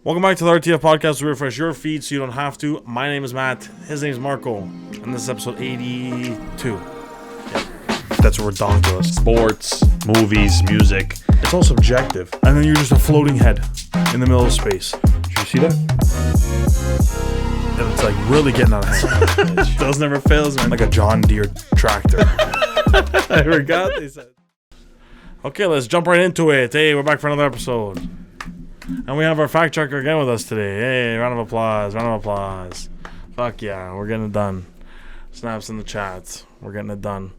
Welcome back to the RTF podcast. We refresh your feed so you don't have to. My name is Matt. His name is Marco. And this is episode 82. Yeah. That's ridiculous. Sports, movies, music. It's all subjective. And then you're just a floating head in the middle of space. Did you see that? And it's like really getting out of hand. Those never fails, man. Like a John Deere tractor. I forgot they said. Okay, let's jump right into it. Hey, we're back for another episode. And we have our fact checker again with us today. Hey, round of applause, round of applause. Fuck yeah, we're getting it done. Snaps in the chat. We're getting it done.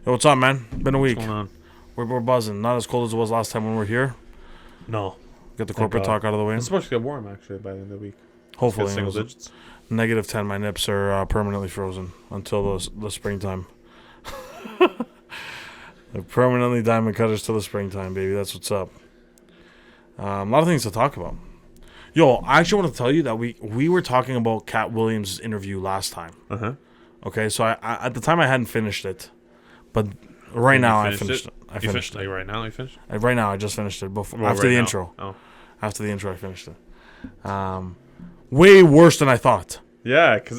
Yo, what's up, man? Been a week. What's going on? We're buzzing. Not as cold as it was last time when we were here. No. Get the corporate talk out of the way. It's supposed to get warm, actually, by the end of the week. Hopefully. Single digits. Negative 10. My nips are permanently frozen until the springtime. They're permanently diamond cutters till the springtime, baby. That's what's up. A lot of things to talk about. Yo, I actually want to tell you that we were talking about Cat Williams' interview last time. Uh-huh. Okay, so I at the time I hadn't finished it, but right now I finished it. I finished it. Like right now you finished? Right now I just finished it. After the intro. Oh. After the intro I finished it. Way worse than I thought. Yeah, because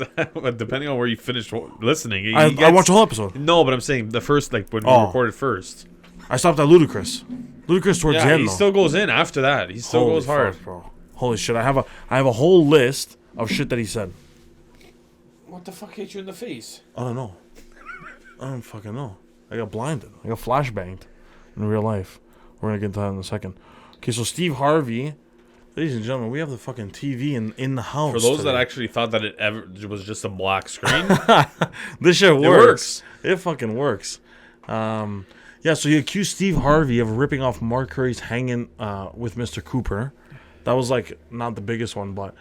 depending on where you finished listening. I watched the whole episode. No, but I'm saying the first, like when we recorded first. I stopped at Ludacris. Ludacris towards the end, he still goes in after that. He still goes hard. Fuck, bro. Holy shit, I have a whole list of shit that he said. What the fuck hit you in the face? I don't know. I don't fucking know. I got blinded. I got flashbanged in real life. We're going to get into that in a second. Okay, so Steve Harvey. Ladies and gentlemen, we have the fucking TV in the house. For those that actually thought that it was just a black screen. This shit works. It fucking works. Yeah, so he accused Steve Harvey of ripping off Mark Curry's Hanging with Mr. Cooper. That was, like, not the biggest one, but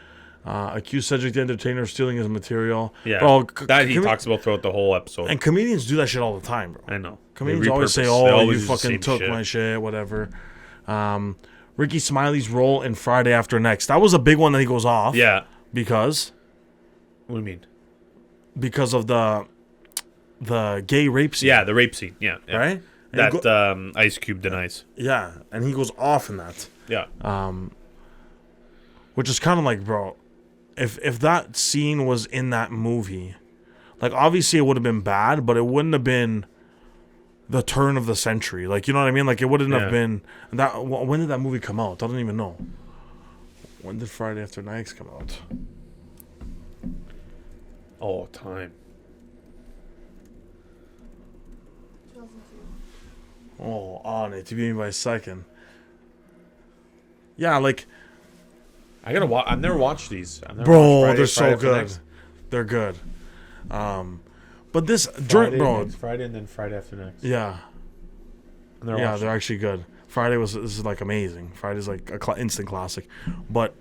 accused Cedric the Entertainer of stealing his material. Yeah, bro, that he talks about throughout the whole episode. And comedians do that shit all the time, bro. I know. Comedians always say, you fucking took my shit, whatever. Ricky Smiley's role in Friday After Next. That was a big one that he goes off. Yeah. Because? What do you mean? Because of the gay rape scene. Yeah, the rape scene. Yeah. Right? That Ice Cube denies. Yeah, and he goes off in that. Yeah. Which is kind of like, bro, if that scene was in that movie, like, obviously it would have been bad, but it wouldn't have been the turn of the century. Like, you know what I mean? Like, it wouldn't have been that. When did that movie come out? I don't even know. When did Friday After Next come out? Oh, time. Oh, on it. You beat me by a second. Yeah, like, I gotta watch. I've never watched these. Bro, they're so good. They're good. But this Friday and then Friday After Next. Yeah. They're actually good. This is like amazing. Friday's like a instant classic. But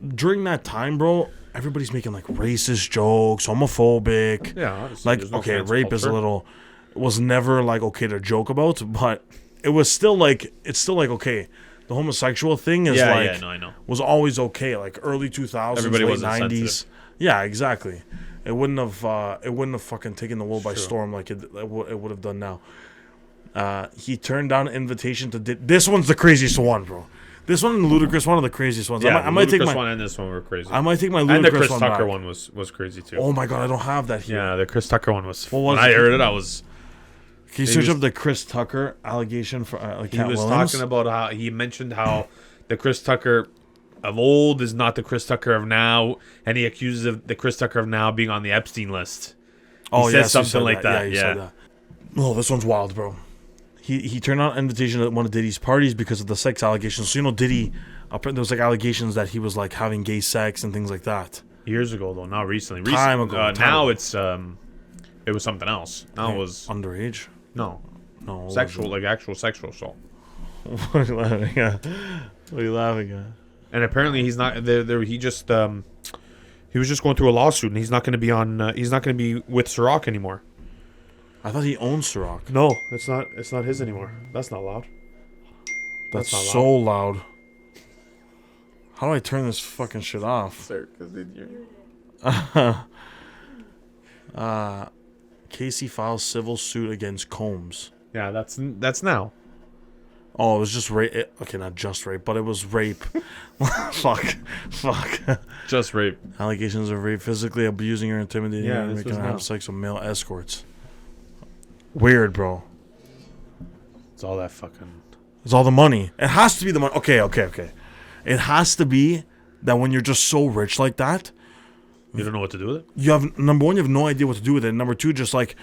during that time, bro, everybody's making like racist jokes, homophobic. Yeah, honestly, like, okay, rape is was never like okay to joke about, but it was still like okay. The homosexual thing is I know. Was always okay, like early 2000s, Everybody late wasn't 90s. sensitive. Yeah, exactly. It wouldn't have fucking taken the world by storm like it would have done now. He turned down an invitation to this one's the craziest one, bro. This one and Ludacris, one of the craziest ones. Yeah, I might take one and this one were crazy. I might take my Ludacris one and the Chris Tucker back. one was crazy too. Oh my god, I don't have that here. Yeah, the Chris Tucker one was. When I heard it, I was. Can you search up the Chris Tucker allegation for Cat Williams? Talking about how he mentioned how the Chris Tucker of old is not the Chris Tucker of now, and he accuses of the Chris Tucker of now being on the Epstein list. He said something like that. Yeah, said that. Oh, this one's wild, bro. He turned out an invitation at one of Diddy's parties because of the sex allegations. So, you know, Diddy, there was like allegations that he was like having gay sex and things like that. Years ago, though, not recently. Time ago. Now it's it was something else. Now it was underage. No, sexual, like actual sexual assault. What are you laughing at? What are you laughing at? And apparently he's not there. He just he was just going through a lawsuit, and he's not going to be on. He's not going to be with Ciroc anymore. I thought he owned Ciroc. No, it's not. It's not his anymore. That's not loud. That's not so loud. How do I turn this fucking shit off? Sir, because Casey files civil suit against Combs. Yeah, that's now. Oh, it was just rape. Okay, not just rape, but it was rape. Fuck. Just rape. Allegations of rape, physically abusing or intimidating Yeah, her, this making was her now. have sex with male escorts. Weird, bro. It's all that fucking. It's all the money. It has to be the money. Okay. It has to be that when you're just so rich like that, You don't know what to do with it? you have, number one, you have no idea what to do with it. And number two, just like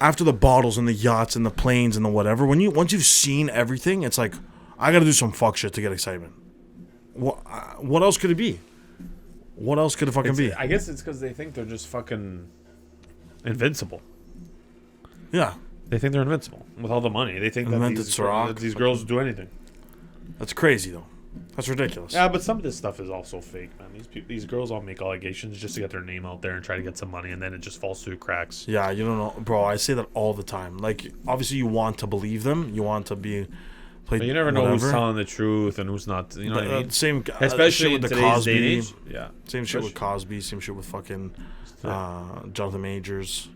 after the bottles and the yachts and the planes and the whatever, once you've seen everything, it's like, I gotta do some fuck shit to get excitement. What else could it be? What else could it fucking be? I guess it's because they think they're just fucking invincible. Yeah, They think they're invincible with all the money. They think Invented that Ciroc, these girls do anything. that's crazy though. That's ridiculous. Yeah, but some of this stuff is also fake, man. These girls all make allegations just to get their name out there and try to get some money, and then it just falls through the cracks. Yeah, you don't know, bro. I say that all the time. Like, obviously, you want to believe them. You want to be played. But you never know who's whatever. telling the truth and who's not. You know what I mean? Same, Especially shit in with the today's day and Cosby. age. Yeah. Same shit with Cosby. Same shit with fucking Jonathan Majors.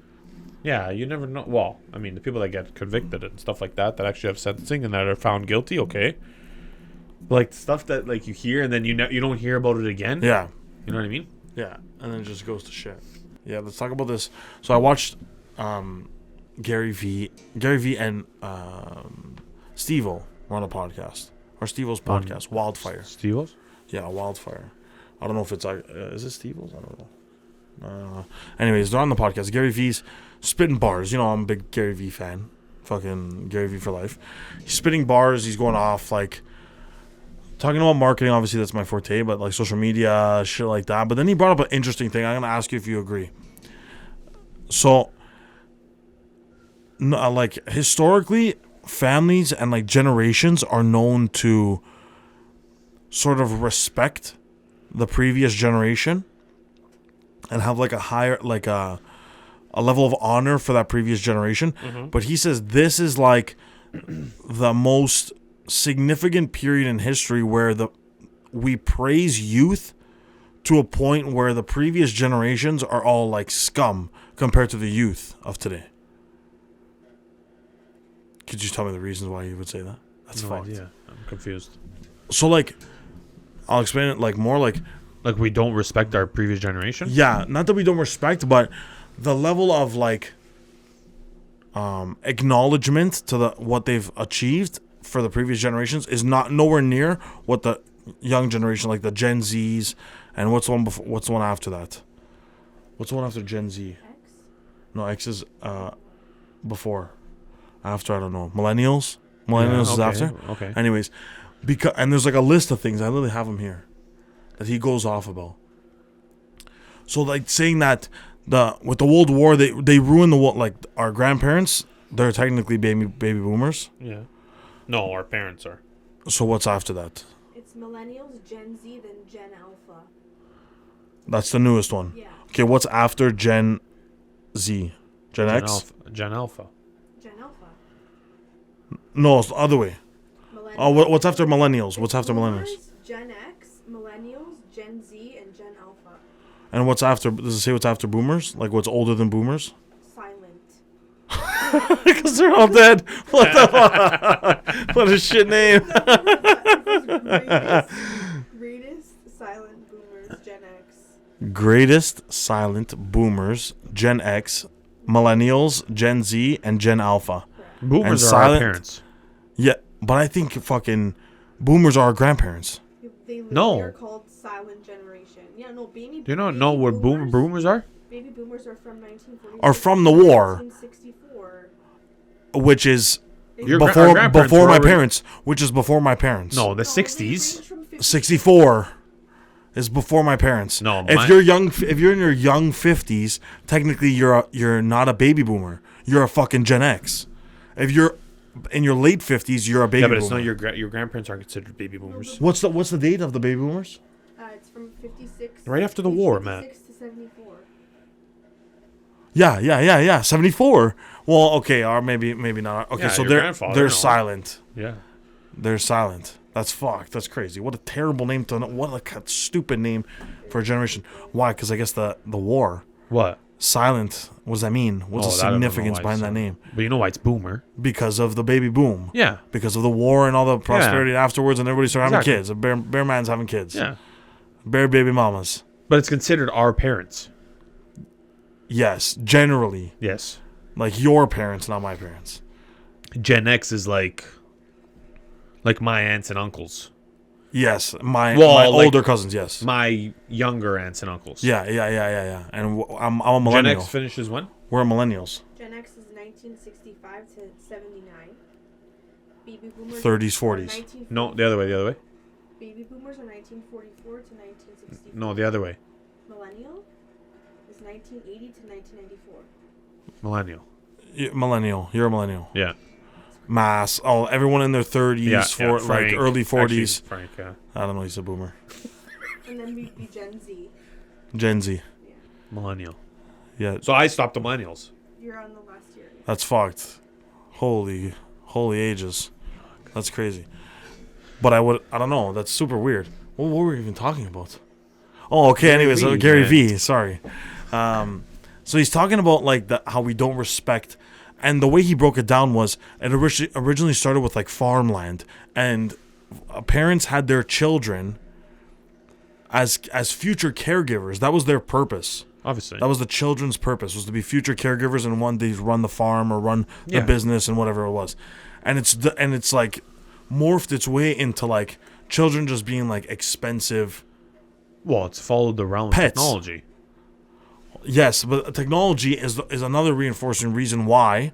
Yeah, you never know. Well, I mean, the people that get convicted and stuff like that actually have sentencing and that are found guilty, okay. But like stuff that like you hear and then you don't hear about it again. Yeah, You know what I mean? yeah, and then it just goes to shit. Yeah, let's talk about this. So I watched Gary V and Steve-O were on a podcast, or Steve-O's podcast, Wildfire. Steve's? Yeah, Wildfire. I don't know if it's is it Steve-O's? I don't know. Anyways, they're on the podcast. Gary V's spitting bars. You know, I'm a big Gary V fan. Fucking Gary V for life. He's spitting bars. He's going off like talking about marketing. Obviously, that's my forte. But like social media, shit like that. But then he brought up an interesting thing. I'm gonna ask you if you agree. So, like historically, families and like generations are known to sort of respect the previous generation and have like a higher, like a level of honor for that previous generation. Mm-hmm. But he says this is like the most significant period in history where we praise youth to a point where the previous generations are all like scum compared to the youth of today. Could you tell me the reasons why you would say that? That's No fucked. idea. I'm confused. So like, I'll explain it like more like. Like we don't respect our previous generation? Yeah, not that we don't respect, but the level of like acknowledgement to what they've achieved for the previous generations is not nowhere near what the young generation, like the Gen Zs, and what's the one before, what's the one after that? What's the one after Gen Z? X? No, X is before. After, I don't know. Millennials? Millennials is after? Okay. Anyways, and there's like a list of things. I literally have them here that he goes off about. So like saying that with the World War they ruined the world, like our grandparents, they're technically baby boomers. Yeah. No, our parents are. So what's after that? It's millennials, Gen Z, then Gen Alpha. That's the newest one. Yeah. Okay, what's after Gen Z? Gen X? Gen Alpha. Gen Alpha. No, it's the other way. Millennials. Oh, what's after millennials? What's after millennials? Boomers, Gen X, millennials, Gen Z, and Gen Alpha. And what's after? Does it say what's after boomers? Like what's older than boomers? Silent. Because they're all dead. What the fuck? What a shit name. Greatest silent boomers, Gen X. Greatest silent boomers, Gen X, millennials, Gen Z, and Gen Alpha. Boomers And are our silent- parents. Yeah, but I think fucking boomers are our grandparents. They literally No. are called silent generation. Yeah, no, baby. Do you not know what boomers are? Baby boomers are from 1940. Are from the war. 1964. Which is Your before our grandparents before were my already- parents, which is before my parents. No, the No, they 60s. range from 64 is before my parents. No, if you're in your young 50s, technically you're not a baby boomer. You're a fucking Gen X. If you're in your late 50s, you're a baby Yeah, but boomer. it's not your grandparents aren't considered baby boomers. What's the date of the baby boomers? It's from 56. Right after the war, Matt. 56 to 74. Yeah. 74. Well, okay, or maybe not. Okay, Yeah, so your they're grandfather, no. silent. Yeah. They're silent. That's fucked. That's crazy. What a terrible name to. What a stupid name for a generation. Why? Because I guess the war. What? Silent. What does that mean? What's the I don't know significance why behind it's that name? But you know why it's boomer? Because of the baby boom. Yeah. Because of the war and all the prosperity afterwards, and everybody started having Exactly. kids. Bear man's having kids. Yeah. Bear baby mamas. But it's considered our parents. Yes, generally. Yes. Like your parents, not my parents. Gen X is like my aunts and uncles. Yes, my Well, like, older cousins, yes. My younger aunts and uncles. Yeah. And I'm a millennial. Gen X finishes when? We're millennials. Gen X is 1965 to 79. Baby boomers 30s, are 40s. 1940 No, the other way. Baby boomers are 1944 to 1964. No, the other way. Millennial is 1980 to 1994. Millennial. Millennial. You're a millennial. Yeah. Mass. Oh, everyone in their 30s, Frank, like early 40s. Actually, Frank, yeah. I don't know. He's a boomer. And then we'd be Gen Z. Gen Z. Millennial. Yeah, So I stopped the millennials. You're on the last year. that's fucked. Holy ages. That's crazy. But I don't know. That's super weird. What were we even talking about? Oh, okay. Anyways, V, Gary man. V. Sorry. So he's talking about like how we don't respect, and the way he broke it down was it originally started with like farmland, and parents had their children as future caregivers. That was their purpose. Obviously. That was the children's purpose, was to be future caregivers, and one day run the farm or run the business and whatever it was. And it's like morphed its way into like children just being like expensive. Well, it's followed the realm of Pets. technology. Yes, but technology is another reinforcing reason why.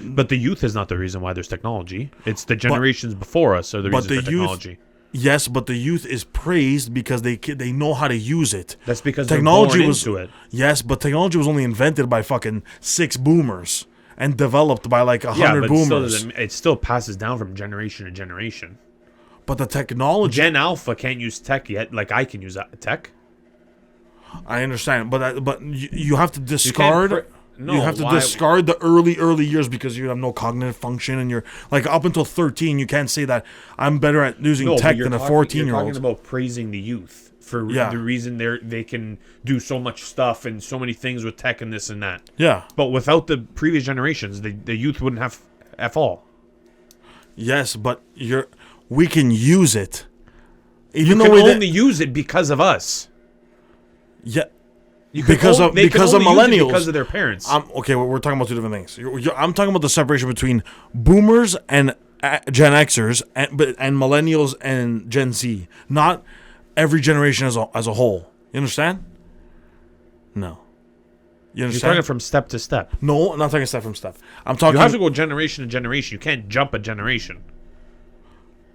But the youth is not the reason why there's technology. It's the generations before us are the but reason the for youth- technology. Yes, but the youth is praised because they know how to use it. That's because Technology they're born was into it. Yes, but technology was only invented by fucking 6 boomers and developed by like 100 boomers. It still passes down from generation to generation. But the technology, Gen Alpha can't use tech yet, like I can use tech. I understand, but you have to discard. You have to why- discard the early years because you have no cognitive function, and you're like up until 13. You can't say that I'm better at using No, but tech you're than a talking- 14-year-old. You're talking about praising the youth for Yeah. the reason they can do so much stuff and so many things with tech and this and that. Yeah. But without the previous generations, the youth wouldn't have F all. Yes, but we can use it. You Even can though only use it because of us. yeah. You can Because of they can only use it millennials. because of their parents. Okay, we're talking about two different things. I'm talking about the separation between boomers and Gen Xers and millennials and Gen Z. Not every generation as a whole. You understand? No. You You're understand? talking from step to step. No, I'm not talking step from step. I'm talking. You have to go generation to generation. You can't jump a generation.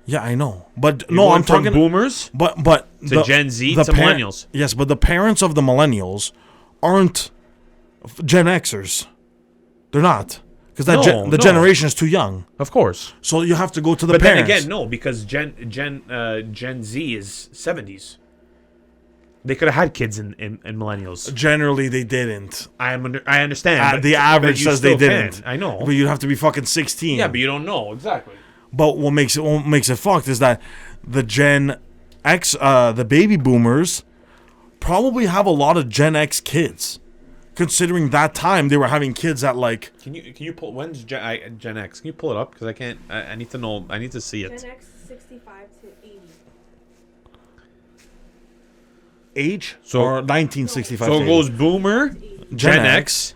Yeah, I know, but You're no, going I'm from talking. boomers But to Gen Z to millennials. Yes, but the parents of the millennials aren't Gen Xers. They're not, because the generation is too young. Of course. So you have to go to the But parents. then again, no, because Gen Z is 70s. They could have had kids in millennials. Generally, they didn't. I understand. The average says they didn't. I know. But you'd have to be fucking 16. Yeah, but you don't know exactly. But what makes it fucked is that the Gen X, the baby boomers, probably have a lot of Gen X kids. Considering that time they were having kids at like. Can you pull when's Gen X? Can you pull it up? Because I can't. I need to know. I need to see it. Gen X 65 to 80. Age? So- or 1965. So to it goes 80. Boomer, Gen Gen X,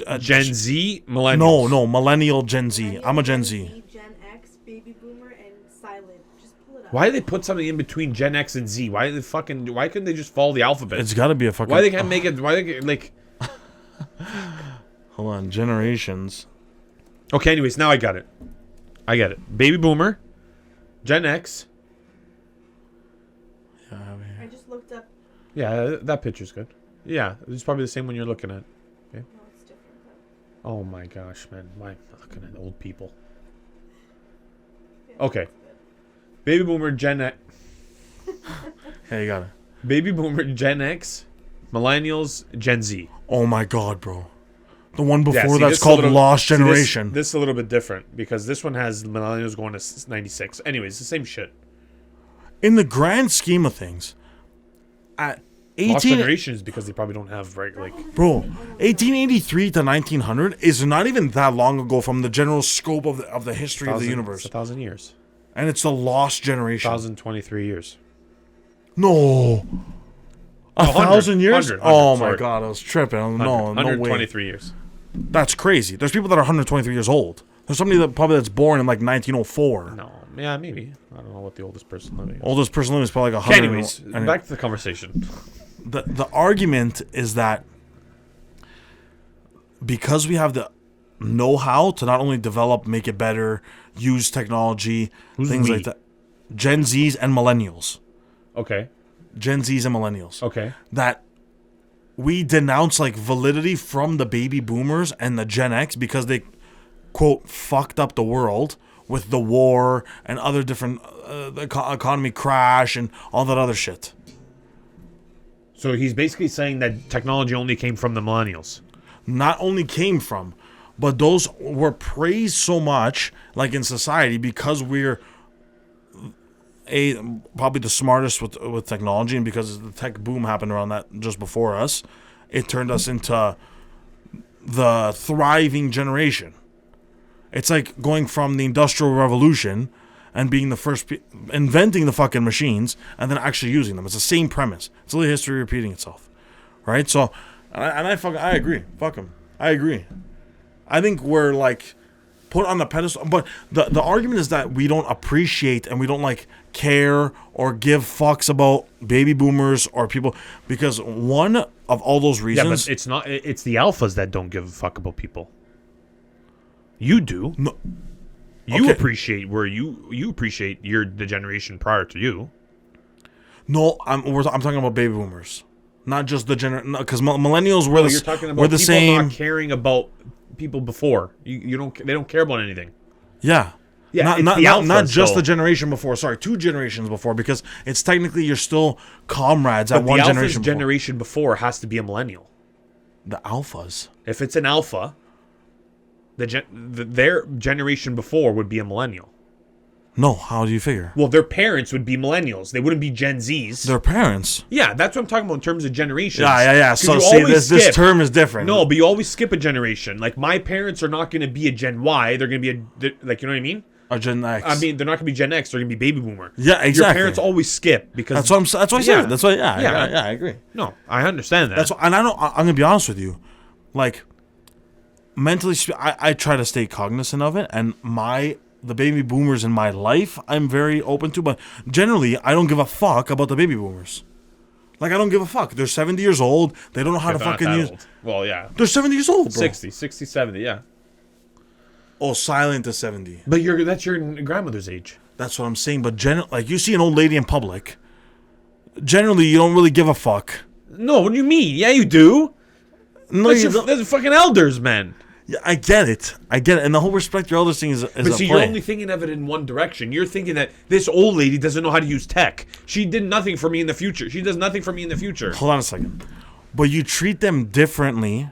X, Gen Z, Millennials. No, Millennial Gen Z. I'm a Gen Z. Gen X, Baby Boomer, and Silent. Just pull it up. Why did they put something in between Gen X and Z? Why couldn't they just follow the alphabet? It's got to be a fucking. Why they can't make it? Why they like? Hold on, generations. Okay, anyways, now I got it. Baby Boomer, Gen X. I just looked up. Yeah, that picture's good. Yeah, it's probably the same one you're looking at. No, it's different. Though. Oh my gosh, man. I'm looking at old people. Yeah, Okay. that's good. Baby Boomer, Gen X. Hey, you got it. Baby Boomer, Gen X. Millennials, Gen Z. Oh my god, bro. The one Yeah, before see, that's this is a called little- Lost see, Generation. This is a little bit different because this one has millennials going to 96. Anyways, the same shit. In the grand scheme of things, Lost 18 generations because they probably don't have like. Bro, 1883 to 1900 is not even that long ago from the general scope of the history of the universe. It's 1,000 years. And it's the lost generation. 1,023 years. No. 1,000 years? 100, oh my sorry. God, I was tripping. No way. 123 years. That's crazy. There's people that are 123 years old. There's somebody that's born in like 1904. No, yeah, maybe. I don't know what the oldest person living is. Oldest person living is probably like 100. Anyways, back to the conversation. The argument is that because we have the know-how to not only develop, make it better, use technology, things like that. Gen Zs and millennials. Okay. Gen Zs and millennials. Okay. That we denounce like validity from the baby boomers and the Gen X because they, quote, fucked up the world with the war and other different the economy crash and all that other shit. So he's basically saying that technology only came from the millennials. Not only came from, but those were praised so much, like in society, because we're probably the smartest with technology, and because the tech boom happened around that just before us, it turned us into the thriving generation. It's like going from the Industrial Revolution and being the first inventing the fucking machines and then actually using them. It's the same premise. It's only history repeating itself, right? So, I agree. Fuck them. I agree. I think we're like put on the pedestal, but the argument is that we don't appreciate and we don't like care or give fucks about baby boomers or people because one of all those reasons. Yeah, but it's not. It's the alphas that don't give a fuck about people. You do. No. You appreciate where you appreciate the generation prior to you. No, I'm talking about baby boomers, not just the because millennials were you're talking about we're the people same. Not caring about people before. You don't. They don't care about anything. Yeah. Yeah, not just the generation before. Sorry, 2 generations before, because it's technically you're still comrades at one generation. The generation before has to be a millennial. The alphas. If it's an alpha, their generation before would be a millennial. No, how do you figure? Well, their parents would be millennials. They wouldn't be Gen Zs. Their parents. Yeah, that's what I'm talking about in terms of generations. Yeah. So see, this term is different. No, but you always skip a generation. Like my parents are not going to be a Gen Y. They're going to be like, you know what I mean? A Gen X. I mean, they're not going to be Gen X. They're going to be baby boomer. Yeah, exactly. Your parents always skip because that's what I said. That's why. Yeah, I agree. No, I understand that. That's what, and I'm going to be honest with you, like mentally, I try to stay cognizant of it, and the baby boomers in my life, I'm very open to, but generally, I don't give a fuck about the baby boomers. Like, I don't give a fuck. They're 70 years old. They don't know how to fucking use. Old. Well, yeah. They're 70 years old, bro. 60, 70, yeah. Oh, silent to 70. But that's your grandmother's age. That's what I'm saying. But like, you see an old lady in public, generally, you don't really give a fuck. No, what do you mean? Yeah, you do. No, they're fucking elders, man. Yeah, I get it. And the whole respect your elders thing is but see, you're only thinking of it in one direction. You're thinking that this old lady doesn't know how to use tech. She did nothing for me in the future. She does nothing for me in the future. Hold on a second. But you treat them differently,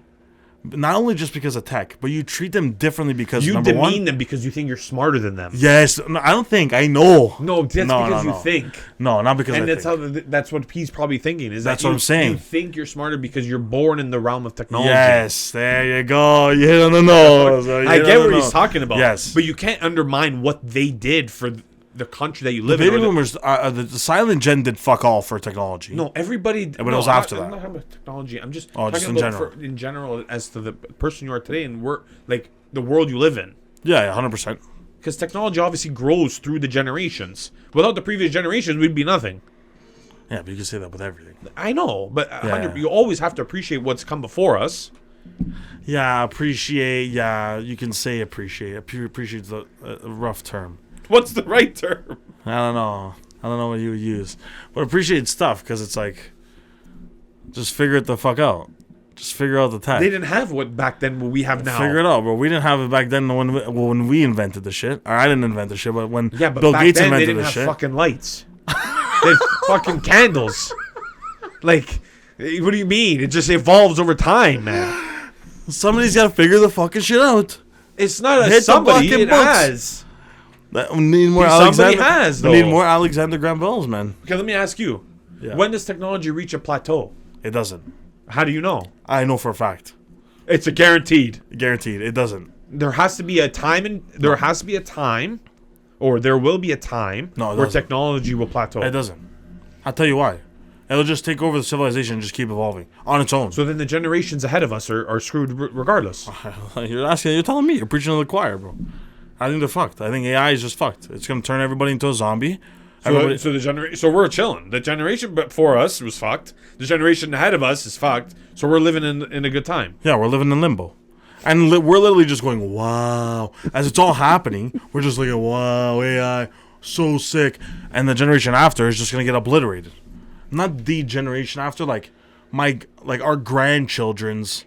not only just because of tech, but you treat them differently because, you demean them because you think you're smarter than them. Yes. No, I don't think. I know. No, that's because you think. No, not because and I think. That's what he's probably thinking. That's what I'm saying. You think you're smarter because you're born in the realm of technology. Yes, there you go. You hit on the nose. I get what he's talking about. Yes. But you can't undermine what they did for the country that you live in. The baby boomers, the silent gen did fuck all for technology. No, everybody. But it was after that. I'm not talking about technology. I'm just talking talking about in general as to the person you are today and like the world you live in. Yeah, 100%. Because technology obviously grows through the generations. Without the previous generations, we'd be nothing. Yeah, but you can say that with everything. I know, but you always have to appreciate what's come before us. Yeah, appreciate. Yeah, you can say appreciate. Appreciate's a rough term. What's the right term? I don't know what you would use. But appreciate stuff because it's like, just figure it the fuck out. Just figure out the tech. They didn't have what back then what we have now. Figure it out, bro. We didn't have it back then when we invented the shit. Or I didn't invent the shit, but when Bill Gates then, invented they didn't the have shit. fucking lights. They had fucking candles. Like, what do you mean? It just evolves over time, man. Somebody's got to figure the fucking shit out. It's not a somebody. It has. We need more somebody has, though. We need more Alexander Graham Bells, man. Okay, let me ask you. Yeah. When does technology reach a plateau? It doesn't. How do you know? I know for a fact. It's a guaranteed. Guaranteed. It doesn't. There has to be a time, or there will be a time where technology will plateau. It doesn't. I'll tell you why. It'll just take over the civilization and just keep evolving on its own. So then the generations ahead of us are screwed regardless. You're telling me. You're preaching to the choir, bro. I think they're fucked. I think AI is just fucked. It's going to turn everybody into a zombie. So we're chilling. The generation before us was fucked. The generation ahead of us is fucked. So we're living in a good time. Yeah, we're living in limbo. And we're literally just going, wow. As it's all happening, we're just like, wow, AI, so sick. And the generation after is just going to get obliterated. Not the generation after, like our grandchildren's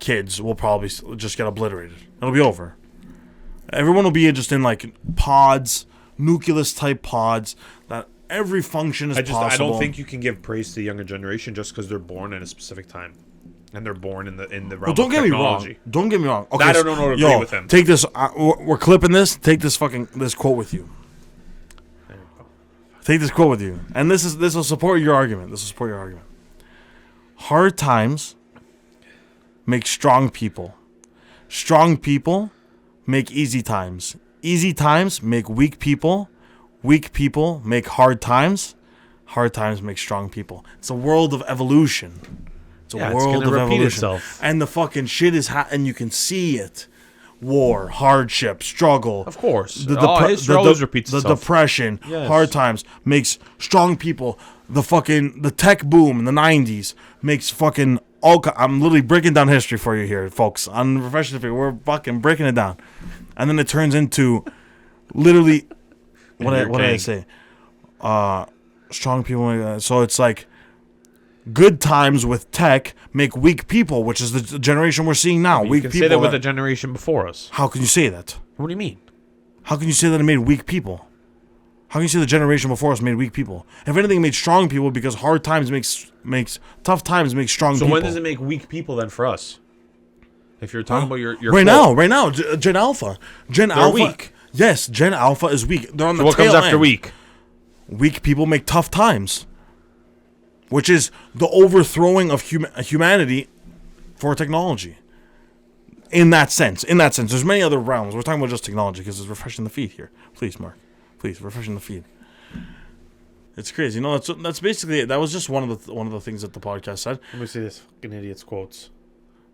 kids will probably just get obliterated. It'll be over. Everyone will be just in like pods, nucleus type pods that every function is possible. I don't think you can give praise to the younger generation just because they're born in a specific time. And they're born in the realm of technology. Don't get me wrong. Okay, I don't know to agree with them. Take this. We're clipping this. Take this quote with you. There you go. Take this quote with you, and this will support your argument. Hard times make strong people. Strong people make easy times. Easy times make weak people. Weak people make hard times. Hard times make strong people. It's a world of evolution. It's a world of evolution. Itself. And the fucking shit is and you can see it. War, hardship, struggle. Of course. History always repeats the itself. depression, hard times makes strong people. The tech boom in the 90s makes fucking I'm literally breaking down history for you here, folks. On Professional Figure, we're fucking breaking it down. And then it turns into literally what did I say? Strong people. So it's like good times with tech make weak people, which is the generation we're seeing now. You weak can people. say that with the generation before us. How can you say that? What do you mean? How can you say that it made weak people? How can you say the generation before us made weak people? If anything, it made strong people because hard times makes tough times make strong people. So when does it make weak people then for us? If you're talking about your right now, Gen Alpha, They're weak. Yes, Gen Alpha is weak. They're on the what tail comes after end. weak? Weak people make tough times, which is the overthrowing of humanity for technology. In that sense, there's many other realms. We're talking about just technology because it's refreshing the feed here. Please, Mark. Please, refreshing the feed. It's crazy. No, that's basically it. That was just one of the things that the podcast said. Let me see this fucking idiot's quotes.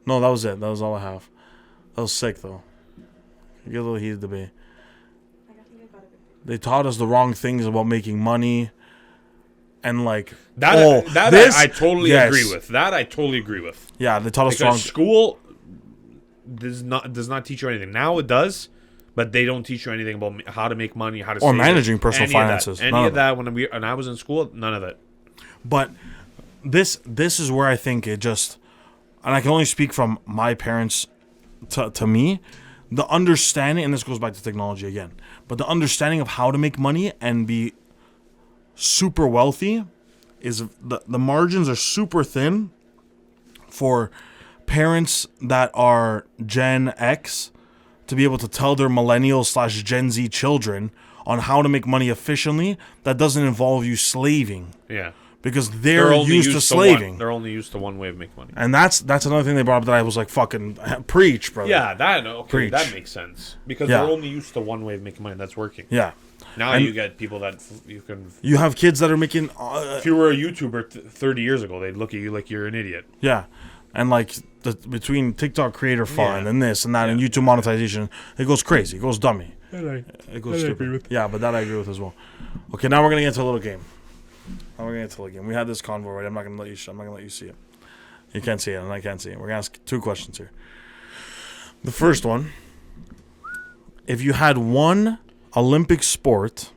No, that was it. That was all I have. That was sick though. You get a little heated debate. They taught us the wrong things about making money, and like I totally agree with. That I totally agree with. Yeah, they taught us because wrong. School does not teach you anything. Now it does, but they don't teach you anything about how to make money, how to or save managing it. personal finances. Any of that when I was in school, none of it. But this is where I think it just, and I can only speak from my parents to me, the understanding, and this goes back to technology again, but the understanding of how to make money and be super wealthy is the margins are super thin for parents that are Gen X to be able to tell their millennial/Gen Z children on how to make money efficiently that doesn't involve you slaving. Yeah. Because they're used to slaving. They're only used to one way of making money. And that's another thing they brought up that I was like, fucking preach, brother. Yeah, Preach. That makes sense. Because they're only used to one way of making money that's working. Yeah. Now you get people that you have kids that are making... if you were a YouTuber 30 years ago, they'd look at you like you're an idiot. Yeah. And like between TikTok creator fund and this and that and YouTube monetization, it goes crazy. It goes dummy. It goes stupid. I agree with. Yeah, but that I agree with as well. Okay, now we're going to get into a little game. We had this convo right. I'm not gonna let you see it. You can't see it, and I can't see it. We're gonna ask 2 questions here. The first one: if you had one Olympic sport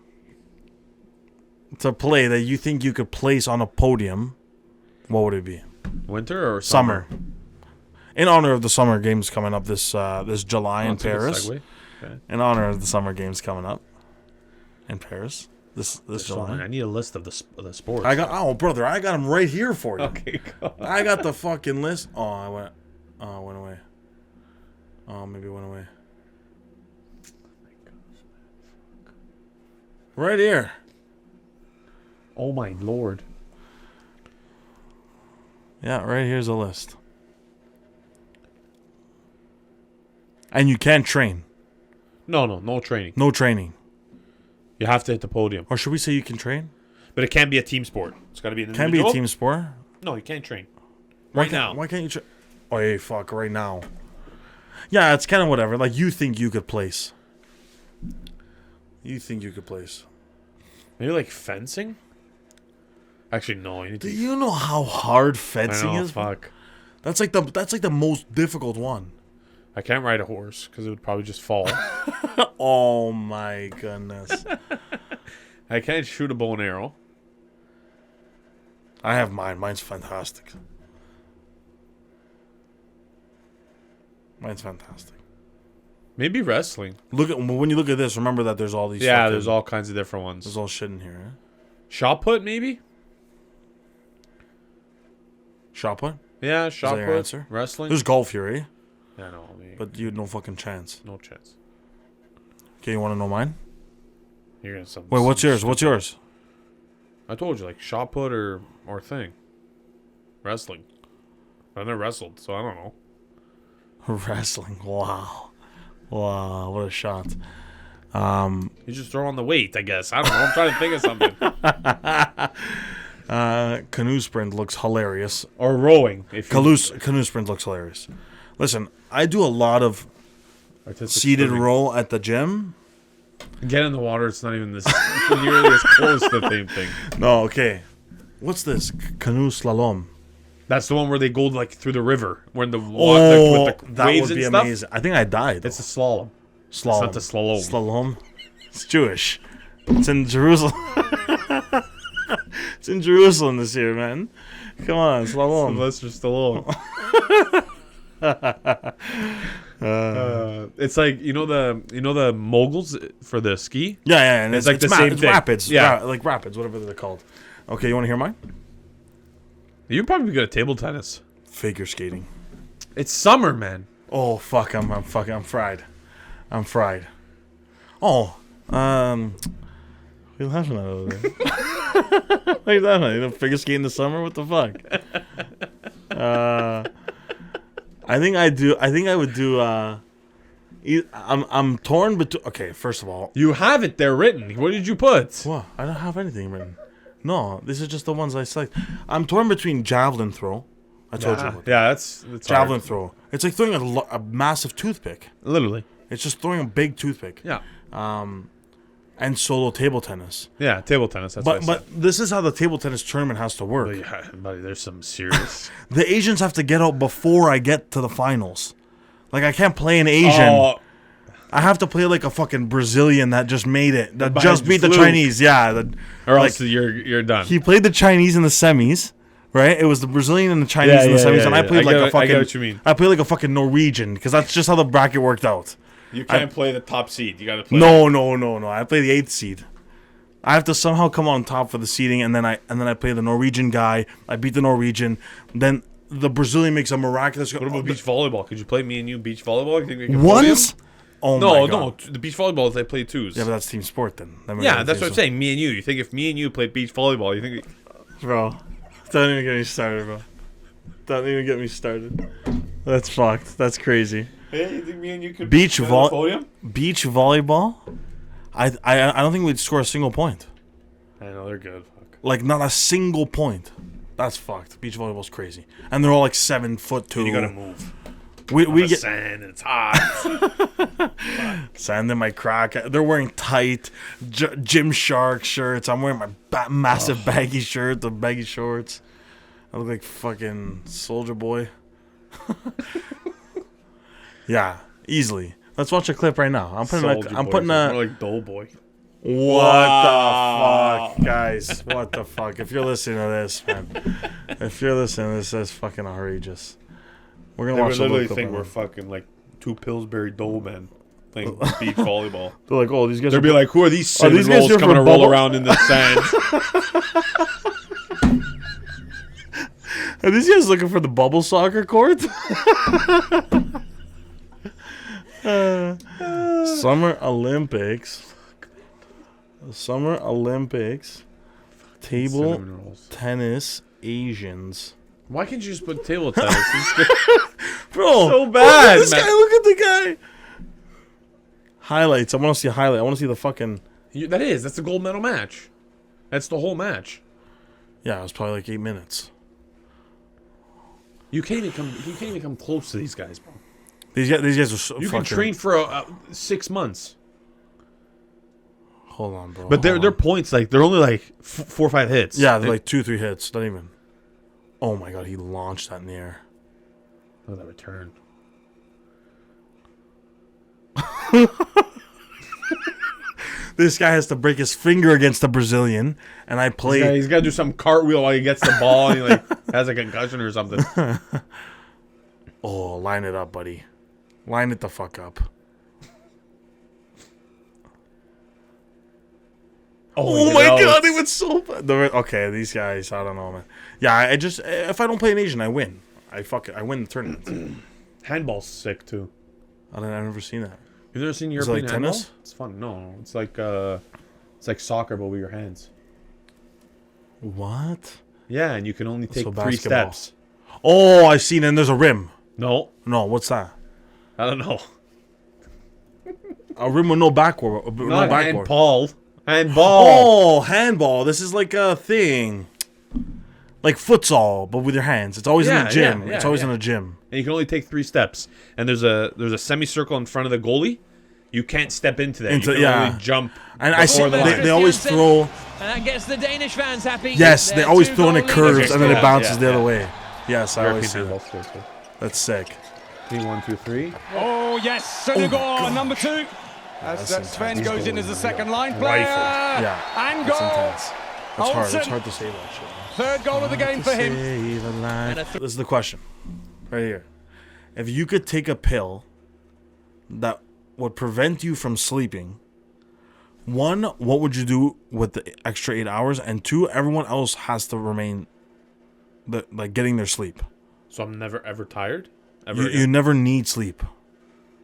to play that you think you could place on a podium, what would it be? Winter or summer? In honor of the Summer Games coming up this July in Paris. Okay. In honor of the Summer Games coming up in Paris. This July. I need a list of the sports. I got them right here for you. Okay, go on. I got the fucking list. It went away. Maybe it went away. Right here. Oh my lord. Yeah, right here's a list. And you can't train. No training. No training. You have to hit the podium. Or should we say you can train? But it can't be a team sport. It's got to be an Can't individual. be a team sport? No, you can't train. Why can't you train? Oh, hey, fuck, right now. Yeah, it's kind of whatever. Like, you think you could place. You think you could place. Maybe like fencing? Actually, no. You need Do to. you know how hard fencing I know, is? fuck. That's like the most difficult one. I can't ride a horse because it would probably just fall. Oh my goodness. I can't shoot a bow and arrow. I have mine. Mine's fantastic. Mine's fantastic. Maybe wrestling. Look at when you look at this. Remember that there's all these. Yeah, there's all kinds of different ones. There's all shit in here. Eh? Shot put, maybe? Shot put. Yeah, shot that your put. answer? Wrestling. There's golf here, eh? Yeah, no, I mean, But you had no fucking chance. no chance. Okay, you want to know mine? You're gonna some. Wait, what's some yours? shit. What's yours? I told you, like shot put or thing. Wrestling. I've never wrestled, so I don't know. Wrestling. Wow. Wow, what a shot. You just throw on the weight, I guess. I don't know. I'm trying to think of something. Canoe sprint looks hilarious. Or rowing. If you Canoe sprint looks hilarious. Listen, I do a lot of artistic seated swimming. row at the gym. Get in the water. It's not even this nearly as close to the same thing. No, okay. What's this? Canoe slalom. That's the one where they go like through the river, where the water with the that waves would be and stuff. amazing. I think I died. It's a slalom. slalom. not the slalom. Slalom. It's Jewish. It's in Jerusalem. It's in Jerusalem this year, man. Come on, slalom. Sylvester Stallone. It's like you know the moguls for the ski. Yeah, and It's like the same it's thing. rapids. Yeah. Like rapids, whatever they're called. Okay, you want to hear mine? You'd probably be good at table tennis. Figure skating. It's summer, man. Oh fuck! I'm fried. I'm fried. Oh, what are you laughing at over there? What are you laughing at? You know, figure skating in the summer? What the fuck? I think I would do. I'm torn between. Okay, first of all, You have it there written. What did you put? what? I don't have anything written. No, these are just the ones I select. I'm torn between javelin throw. I told you. About that. Yeah, that's Javelin hard. throw. It's like throwing a massive toothpick. Literally. It's just throwing a big toothpick. Yeah. And solo table tennis. Yeah, table tennis. That's what I But this is how the table tennis tournament has to work. said. Yeah, buddy, there's some serious. The Asians have to get out before I get to the finals. Like, I can't play an Asian. Oh, I have to play like a fucking Brazilian that just made it. That But just beat the fluke. Chinese. Yeah. or like, else you're done. he played the Chinese in the semis. Right? It was the Brazilian and the Chinese in the semis. And I played like a fucking... I get what you mean. I played like a fucking Norwegian. Because that's just how the bracket worked out. You can't play the top seed. You got to play. No. I play the 8th seed. I have to somehow come on top for the seeding, and then I play the Norwegian guy. I beat the Norwegian. Then the Brazilian makes a miraculous. What about beach volleyball? Could you play me and you beach volleyball? You think we can Once? Oh No, my no. God. The beach volleyball they play twos. Yeah, but that's team sport then. Yeah, that's what I'm saying. Me and you. You think if me and you played beach volleyball, you think? Bro, don't even get me started, bro. Don't even get me started. That's fucked. That's crazy. Hey, you think me and you could Beach play on the vol- podium? Beach volleyball? I don't think we'd score a single point. I know they're good. Fuck. Like, not a single point. That's fucked. Beach volleyball's crazy. And they're all like 7'2". You gotta move. We get sand. And it's hot. sand in my crack. They're wearing tight Gymshark shirts. I'm wearing my massive baggy shirt, the baggy shorts. I look like fucking Soldier Boy. Yeah, easily. Let's watch a clip right now. I'm putting more like Doughboy. What the fuck, guys? What the fuck? If you're listening to this, man. If you're listening to this, that's fucking outrageous. We're gonna They watch would the literally clip think right we're now. fucking like two Pillsbury Doughmen playing beach volleyball. They're like, oh, these guys They'd are be like, who are these cinnamon these guys rolls here coming for to roll bubble- around in the sand? Are these guys looking for the bubble soccer court? Summer Olympics. Table Cinnamon rolls. tennis Asians. Why can't you just put table tennis? Bro, So bad, This man. guy, look at the guy. Highlights. I want to see a highlight. I want to see the fucking... That's the gold medal match. That's the whole match. Yeah, it was probably like 8 minutes. You can't even come close to these guys, bro. These guys are so You fucking... can train for 6 months. Hold on, bro. But their points, like, they're only like 4 or 5 hits. Yeah, they're like 2-3 hits. Not even. Oh my god, he launched that in the air. Look at that return. This guy has to break his finger against the Brazilian, and I play... He's got to do some cartwheel while he gets the ball and he like has a concussion or something. Oh, line it up, buddy. Line it the fuck up. Oh my god, it was so bad. Okay, these guys, I don't know, man. Yeah, I just... If I don't play an Asian, I win. I win the tournament. Handball's sick, too. I've never seen that. You've never seen Is it European like handball? tennis? It's fun. No, it's like soccer, but with your hands. What? Yeah, and you can only take So 3 basketball. steps. Oh, I've seen it, and there's a rim. No, No, what's that? I don't know. A rim with no backboard. No Not backboard. handball. Handball. Oh, handball. This is like a thing. Like futsal, but with your hands. It's always in Yeah, a gym. yeah, It's always yeah. in a gym. And you can only take 3 steps. And there's a semicircle in front of the goalie. You can't step into that. You can only jump. And I see before the line. they always throw. And that gets the Danish fans happy. Yes, they Their always 2 throw and it goal curves leaders. and then it Yeah, bounces the yeah. other way. Yes, I always European see handball that. too. That's sick. 1, 2, 3. Oh, yes. Sonogor, number 2. As that's Sven intense. goes in as the second line player. Rifle. Yeah, And that's goal. intense. That's hard. It's Olsen. hard to say that shit. Third goal of the game for him. Save a life. And a This is the question, right here. If you could take a pill that would prevent you from sleeping, 1, what would you do with the extra 8 hours? And 2, everyone else has to remain, like getting their sleep. So I'm never ever tired? Ever You again? never need sleep.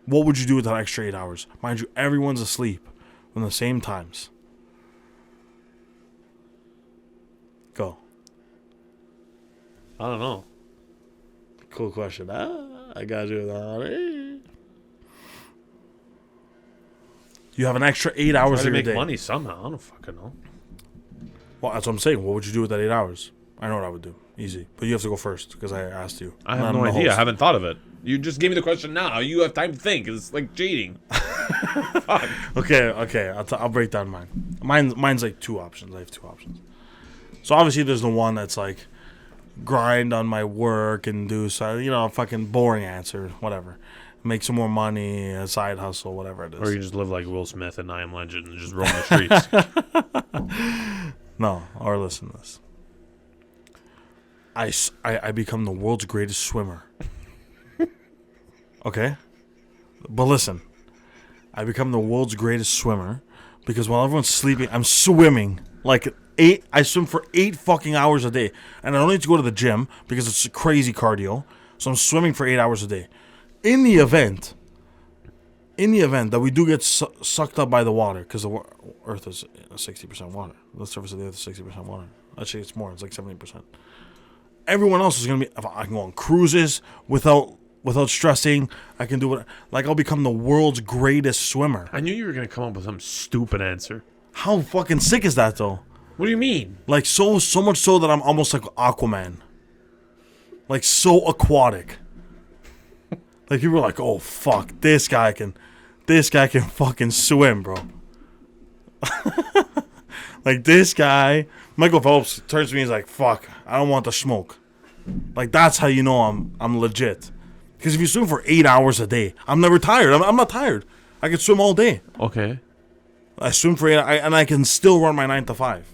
What would you do with that extra 8 hours? Mind you, everyone's asleep from the same times. Go. I don't know. Cool question. I got you that. You have an extra 8 hours Try to of your make day. money somehow. I don't fucking know. Well, that's what I'm saying. What would you do with that 8 hours? I know what I would do. Easy. But you have to go first because I asked you. I have I'm no the idea. I host. haven't thought of it. You just gave me the question now. You have time to think. It's like cheating. Fuck. Okay. I'll break down mine. Mine's like 2 options. I have 2 options. So obviously there's the one that's like grind on my work and do a fucking boring answer, whatever. Make some more money, a side hustle, whatever it is. Or you just live like Will Smith and I Am Legend and just roam the streets. No, or listen to this. I become the world's greatest swimmer. Okay? But listen. I become the world's greatest swimmer because while everyone's sleeping, I'm swimming like I swim for 8 fucking hours a day. And I don't need to go to the gym because it's crazy cardio. So I'm swimming for 8 hours a day. In the event that we do get sucked up by the water, because the Earth is 60% water. The surface of the Earth is 60% water. Actually, it's more. It's like 70%. Everyone else is going to be... I can go on cruises without stressing. I can do it. Like, I'll become the world's greatest swimmer. I knew you were going to come up with some stupid answer. How fucking sick is that, though? What do you mean? Like, so much so that I'm almost like Aquaman. Like, so aquatic. Like, people are like, oh, fuck, this guy can fucking swim, bro. Like, this guy, Michael Phelps turns to me and he's like, fuck, I don't want the smoke. Like, that's how you know I'm legit. Because if you swim for 8 hours a day, I'm never tired. I'm not tired. I can swim all day. Okay. I swim for 8 and I can still run my 9 to 5.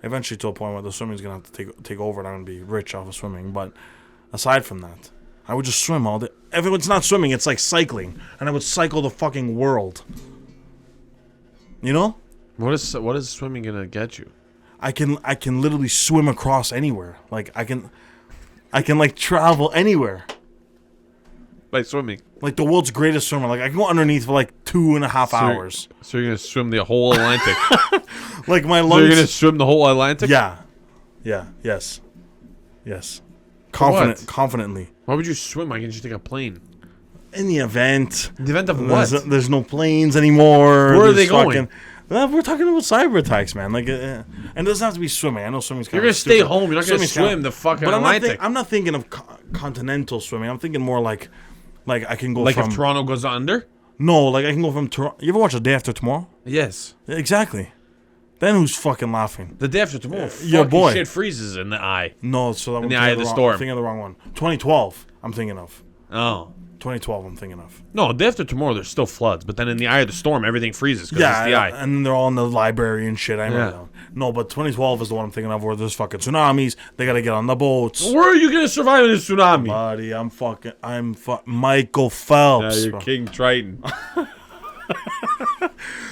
Eventually to a point where the swimming's going to have to take over and I'm going to be rich off of swimming. But aside from that, I would just swim all day. If it's not swimming, it's like cycling. And I would cycle the fucking world. You know? What is swimming gonna get you? I can literally swim across anywhere. Like I can like travel anywhere. By swimming. Like the world's greatest swimmer. Like I can go underneath for like 2.5 hours. So you're gonna swim the whole Atlantic. Like my So lungs. you're gonna swim the whole Atlantic? Yeah. Yes. confidently. Why would you swim? Why can't you take a plane? In the event. In the event of what? There's no planes anymore. Where are they going? We're talking about cyber attacks, man. Like, and it doesn't have to be swimming. I know swimming's kind You're of gonna stay home. You're not gonna swim kinda, the fucking but Atlantic. I'm not thinking of continental swimming. I'm thinking more like I can go like from... if Toronto goes under? No, like I can go from Toronto... You ever watch The Day After Tomorrow? Yes. Exactly. Then who's fucking laughing? The day after tomorrow, your boy. shit freezes in the eye. No, so that in the eye of the storm. I'm thinking of the wrong one. 2012, I'm thinking of. Oh. 2012, I'm thinking of. No, day after tomorrow, there's still floods, but then in the eye of the storm, everything freezes because it's the eye. And they're all in the library and shit. I know. No, but 2012 is the one I'm thinking of where there's fucking tsunamis. They gotta get on the boats. Where are you gonna survive in a tsunami? Buddy, I'm Michael Phelps. Yeah, you're King Triton.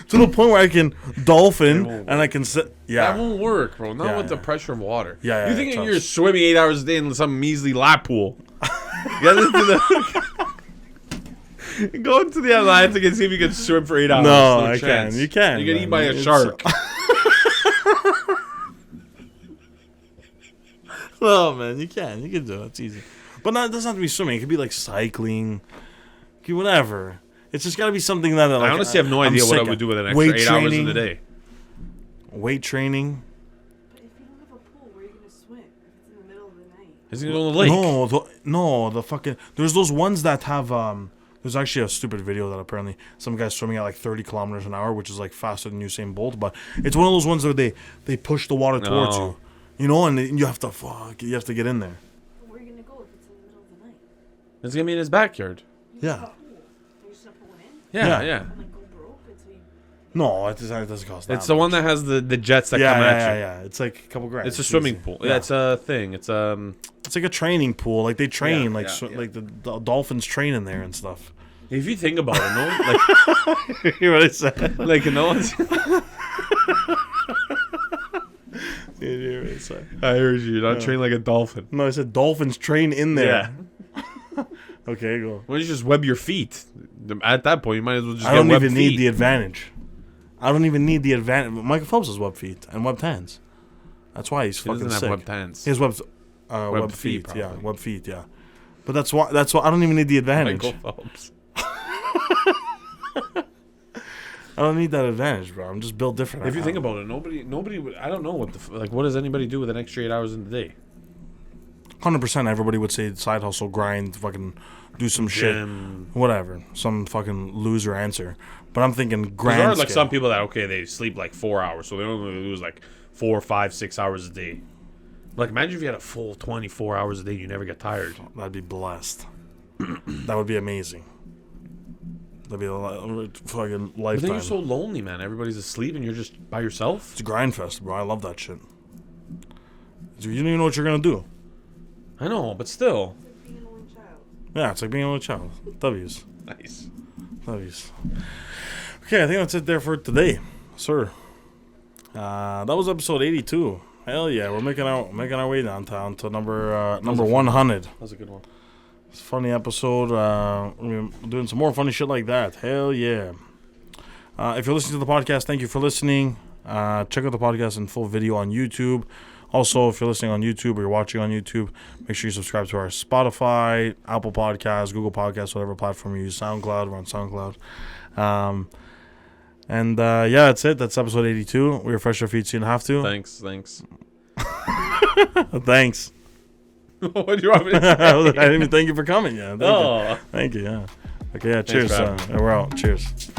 To the point where I can dolphin and I can sit. Yeah. That won't work, bro. Not Yeah, with the yeah. pressure of water. Yeah, You think trust. you're swimming 8 hours a day in some measly lap pool? Get into the... Go into the Atlantic and see if you can swim for 8 hours. No, No I chance. can. You can. You get eaten man. by a It's- shark. No, man, you can. You can do it. It's easy. But it doesn't have to be swimming. It could be like cycling. It could be whatever. It's just got to be something that... Like, I honestly have no I'm idea what I sick would of. do with an extra Weight 8 hours in training. the day. Weight training. But if you don't have a pool, where are you going to swim? If it's in the middle of the night. Is he on the lake? No, the fucking... There's those ones that have... There's actually a stupid video that apparently some guy's swimming at like 30 kilometers an hour, which is like faster than Usain Bolt. But it's one of those ones where they push the water towards you. You know, and you have to get in there. But where are you going to go if it's in the middle of the night? It's going to be in his backyard. You Yeah. have a pool. Are you just going to pull it in? Yeah. And like go broke until you... No, it doesn't cost that It's the one much. that has the jets that yeah, come at you. yeah. It's like a couple grand. It's a swimming easy. pool. Yeah, it's a thing. It's It's like a training pool. Like they train, Yeah, like like the dolphins train in there and stuff. If you think about it, no, like You hear what I said? like no one's. You hear what I said? I heard you. You're not trained like a dolphin. No, I said dolphins train in there. Okay, go. Why don't you just web your feet? At that point, you might as well just. I don't get webbed even need feet. the advantage. I don't even need the advantage. Michael Phelps has webbed feet and webbed hands. That's why he's He fucking doesn't sick. have webbed hands. He has webbed feet. probably. Yeah, webbed feet. Yeah. But that's why I don't even need the advantage. Michael Phelps. I don't need that advantage, bro. I'm just built different. If you think about it, nobody would. I don't know what like. What does anybody do with an extra 8 hours in the day? 100%, everybody would say side hustle, grind, fucking do some shit, Gym. whatever, some fucking loser answer. But I'm thinking 'Cause grand. there are like scale. some people that they sleep like 4 hours, so they only lose like 4, 5, 6 hours a day. Like imagine if you had a full 24 hours a day, you never get tired. That'd be blessed. That would be amazing. That'd be a fucking But then lifetime. you're so lonely, man. Everybody's asleep and you're just by yourself. It's a grind fest, bro. I love that shit. You don't even know what you're gonna do. I know, but still. It's like being an only child. Yeah, it's like being a little child. W's. Nice. W's. Okay, I think that's it there for today, sir. That was episode 82. Hell yeah, we're making our way downtown to number 100. That was a good one. It's a funny episode. We're doing some more funny shit like that. Hell yeah. If you're listening to the podcast, thank you for listening. Check out the podcast in full video on YouTube. Also, if you're listening on YouTube or you're watching on YouTube, make sure you subscribe to our Spotify, Apple Podcasts, Google Podcasts, whatever platform you use, SoundCloud. We're on SoundCloud. Yeah, that's it. That's episode 82. We refresh our feet so you don't have to. Thanks. Thanks. What do you want me to say? I didn't even thank you for coming. Yeah. Thank you. Oh. Thank you. Yeah. Okay. Yeah. Thanks Cheers. for having me. We're out. Cheers.